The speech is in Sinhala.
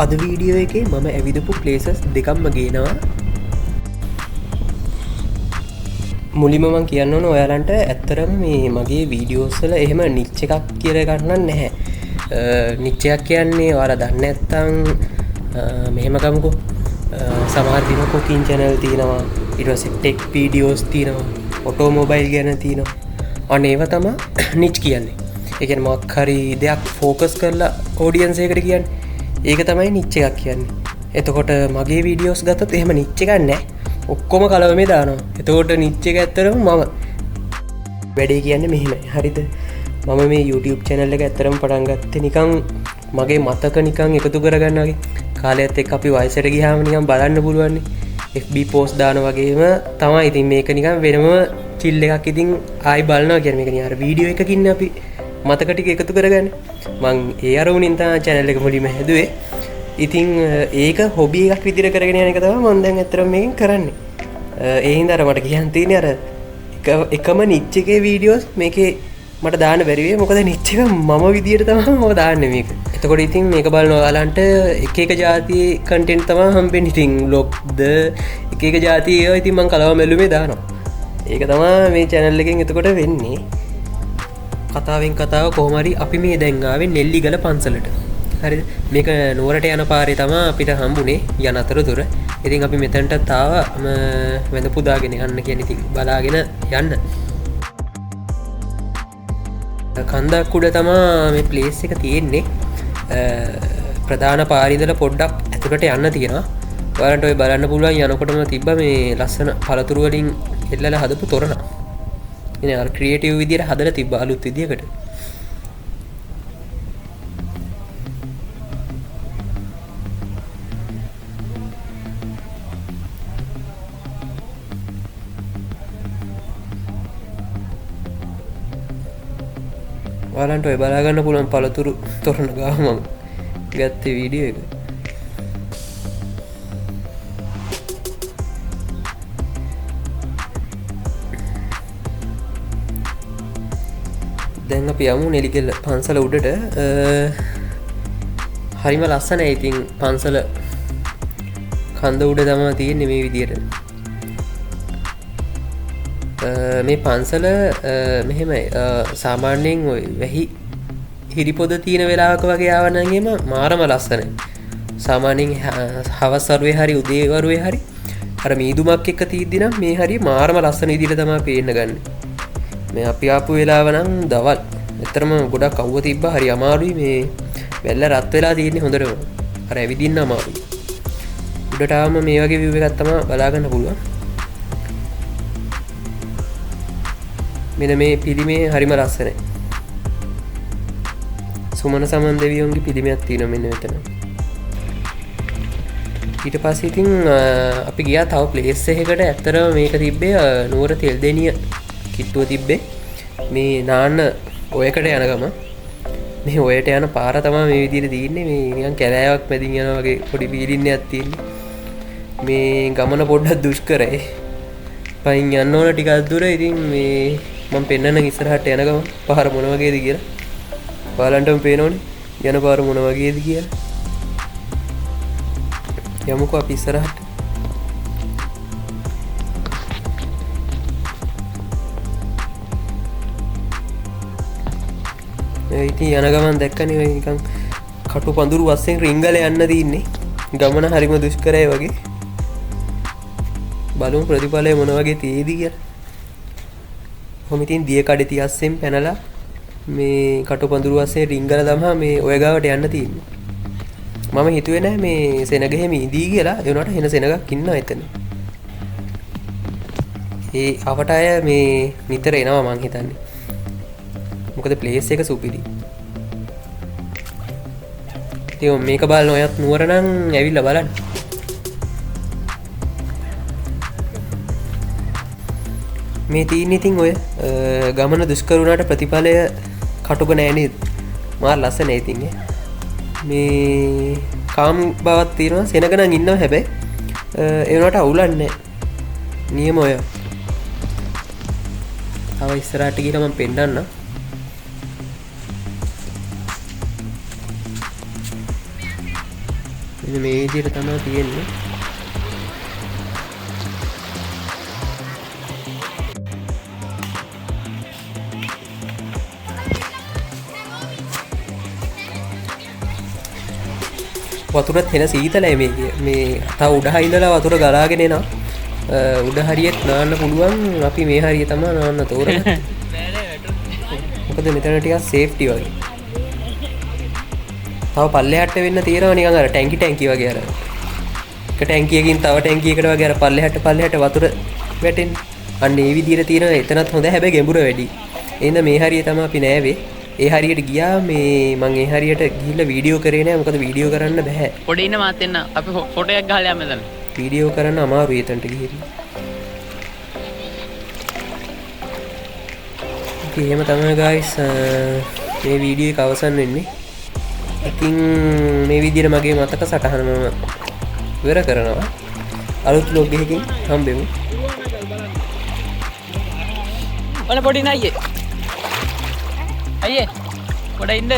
අද වීඩියෝ එකේ මම ඇවිදපු ප්ලේසස් දෙකක්ම ගේනවා. මුලින්ම මං කියන්න ඕන ඔයාලන්ට ඇත්තරම මේ මගේ වීඩියෝස්වල එහෙම නිච් එකක් කියල ගන්නන්න නැහැ. නිච් එකක් කියන්නේ ඔයාලා දන්නේ නැත්තම් මෙහෙමකමුකෝ සමහර දින කුකින් channel තියෙනවා, ඊට පස්සේ ටෙක් වීඩියෝස් තියෙනවා, ඔටෝමොබයිල් ගැන තියෙනවා. අන්න ඒව තමයි නිච් කියන්නේ. ඒ කියන්නේ මොකක් හරි දෙයක් ફોකස් කරලා ඔඩියන්ස් එකකට කියන්නේ. ඒක තමයි නිච් එකක් කියන්නේ. එතකොට මගේ වීඩියෝස් ගත්තොත් එහෙම නිච් එකක් නැහැ. ඔක්කොම කලවමේ දානවා. එතකොට නිච් එක ඇත්තරම මම වැඩේ කියන්නේ මෙහෙමයි. හරිද? මම මේ YouTube channel එක ඇත්තරම පටන් ගත්තේ නිකන් මගේ මතක නිකන් එකතු කරගන්න වගේ. කාලයත් එක්ක අපි වයසට ගියාම නිකන් බලන්න පුළුවන් නේ. FB post දාන වගේම තමයි. ඉතින් මේක නිකන් වෙනම chill එකක්. ඉතින් ආයි බලනවා කියන්නේ මේක නිකන් අර වීඩියෝ එකකින් අපි මතක ටික එකතු කරගන්න. මං ඒ අරමුණින් තමයි channel එක මුලින්ම හැදුවේ. ඉතින් ඒක හොබි එකක් විදිහට කරගෙන යන එක තමයි මම දැන් අතරම මේකෙන් කරන්නේ. ඒ හින්දා මට කියන්න තියෙන්නේ අර එකම නිච් එකේ වීඩියෝස් මේකේ මට දාන්න බැරි වෙයි. මොකද නිච් එක මම විදියට තමයි මම දාන්නේ මේක. එතකොට ඉතින් මේක බලන ඔයාලන්ට එක එක જાතියේ කන්ටෙන්ට් තමයි හම්බෙන්නේ. ඉතින් vlogද එක එක જાතියේ ඒවා ඉතින් මම කලවම මෙල්ලුමේ දානවා. ඒක තමයි මේ channel එකෙන් එතකොට වෙන්නේ. කතාවෙන් කතාව කොහොම හරි අපි මේ දැන් ආවේ නෙල්ලිගල පන්සලට. හරිද? මේක නුවරට යන පාරේ තමයි අපිට හම්බුනේ යන අතරතුර. ඉතින් අපි මෙතනටත් ආවා වැඳ පුදාගෙන යන්න කියන්නේ. ඉතින් බලාගෙන යන්න. කන්දක් උඩ තමයි මේ ප්ලේස් එක තියෙන්නේ. ප්‍රධාන පාරේ ඉඳලා පොඩ්ඩක් ඇතුළට යන්න තියෙනවා. ඔයාලන්ට ඔය බලන්න පුළුවන් යනකොටම තිබ්බ මේ ලස්සන පළතුරු වලින් එල්ලලා හදපු තොරණ. ඉතින් අර ක්‍රියේටිව් විදියට හදලා තිබ්බ අලුත් විදියකට. ඔයාලන්ට ඔය බලා ගන්න පුළුවන් පළතුරු තොරණ ගාව මම ගත්තේ වීඩියෝ එක. දැන් අපි යමු නෙලිගල පන්සල උඩට. හරිම ලස්සනයි. ඉතින් පන්සල කන්ද උඩ තමයි තියෙන්නේ මේ විදියට. මේ පන්සල මෙහෙමයි. සාමාන්‍යයෙන් ඔය වැහි හිරිපොද තියෙන වෙලාවක වගේ ආවනම් එහෙම මාරම ලස්සනයි. සාමාන්‍යයෙන් හවස් වරුවේ හරි උදේ වරුවේ හරි අර මීදුමක් එක්ක තීද්දි නම් මේ හරිය මාරම ලස්සන විදිහට තමයි පේන්න ගන්න. මේ අපි ආපු වෙලාව නම් දවල්. ඇත්තටම ගොඩක් අවුව තිබ්බා. හරි අමාරුයි. මේ වැල්ල රත් වෙලා තියෙන්නේ හොඳටම. අර ඇවිදින්න අමාරුයි. උඩට ආවම මේ වගේ view එකක් තමයි බලා ගන්න පුළුවන්. මෙන්න මේ පිළිමේ හරිම ලස්සනයි. සුමන සමන් දෙවියන්ගේ පිළිමයක් තියෙනවා මෙන්න මෙතන. ඊට පස්සේ ඉතින් අපි ගියා තව ප්ලේස් එකකට. ඇත්තටම මේක තිබ්බේ නුවර තෙල්දෙනිය කිට්ටුව තිබ්බේ. මේ නාන්න ඔයකට යන ගම. මේ ඔයට යන පාර තමයි මේ විදිහට තියෙන්නේ. මේ නිකන් කැලෑවක් මැදින් යනවා වගේ පොඩි පීඩින්නයක් තියෙන්නේ. මේ ගමන පොඩ්ඩක් දුෂ්කරයි. පයින් යන්න ඕන ටිකක් දුර. ඉතින් මේ මම පෙන්නන්න ඉස්සරහට යන ගම පාර මොන වගේද කියලා. ඔයාලන්ටම පේනවනේ යන පාර මොන වගේද කියලා. යමුකෝ අපි ඉස්සරහට. ඉතින් යන ගමන් දැක්කනේ ඔය නිකන් කටු පඳුරු වස්සෙන් රිංගල යන්න තින්නේ. ගමන හරිම දුෂ්කරයි වගේ. බලමු ප්‍රතිඵලය මොන වගේ තියෙයිද කියලා. කොහොම ඉතින් දිය කඩේ තියස්සෙන් පැනලා මේ කටු පඳුරු වස්සෙන් රිංගල තමයි මේ ඔය ගාවට යන්න තියෙන්නේ. මම හිතුවේ නෑ මේ සෙනගෙම ඉඳී කියලා. ඒ වුණාට වෙන සෙනගක් ඉන්නවා එතන. ඒ අවට අය මේ නිතර එනවා මං හිතන්නේ. මොකද ප්ලේස් එක සුපිරි. ඉතින් මේක බලන ඔයත් නුවර නම් ඇවිල්ලා බලන්න. මේ තියෙන්නේ ඉතින් ඔය ගමන දුෂ්කර වුණාට ප්‍රතිඵලය කටුක නෑ නේද? මාර ලස්සනයි ඉතින් මේ කාම් බවක් තියෙනවා. සෙනග නම් ඉන්නවා හැබැයි ඒ වුණාට අවුලක් නෑ. නියම ඔය. තව ඉස්සරහට ගිහලා මම පෙන්නන්නම්. මෙන්න මේ විදිහට තමයි තියෙන්නේ. වතුරත් හෙන සීතලයි මේ තව උඩ ඉඳලා වතුර ගලාගෙන එනවා. උඩ හරියට නාන්න පුළුවන්. අපි මේ හරිය තමයි නාන්න තෝරන්නේ. මොකද මෙතන ටිකක් සේෆ්ටි වගේ. තව පල්ලෙහාට වෙන්න තියෙනවා නිකන් අර ටැංකි වගේ අර. එක ටැංකියකින් තව ටැංකියකට වගේ අර පල්ලෙහාට වතුර වැටෙන්නේ. අන්න ඒ විදිහට තියෙනවා. එතනත් හොඳ හැබැයි ගැඹුර වැඩි. එහෙනම් මේ හරිය තමයි අපි නෑවේ. ඒ හරියට ගියා මේ මං ඒ හරියට ගිහිල්ලා වීඩියෝ කරේ නෑ. මොකද වීඩියෝ කරන්න බෑ. පොඩි ඉන්න මාත් එන්න. අපි ෆොටෝ එකක් ගහලා යමු එතන. වීඩියෝ කරන්න අමාරුයි එතනට ගිහිල්ලා. එහෙම තමයි guys මේ වීඩියෝ එක අවසන් වෙන්නේ. ඉතින් මේ විදිහට මගේ මතක සටහන මම ඉවර කරනවා. අලුත් vlog එකකින් හම්බෙමු. ඔන්න පොඩි නයියේ. අයියේ පොඩ ඉන්න.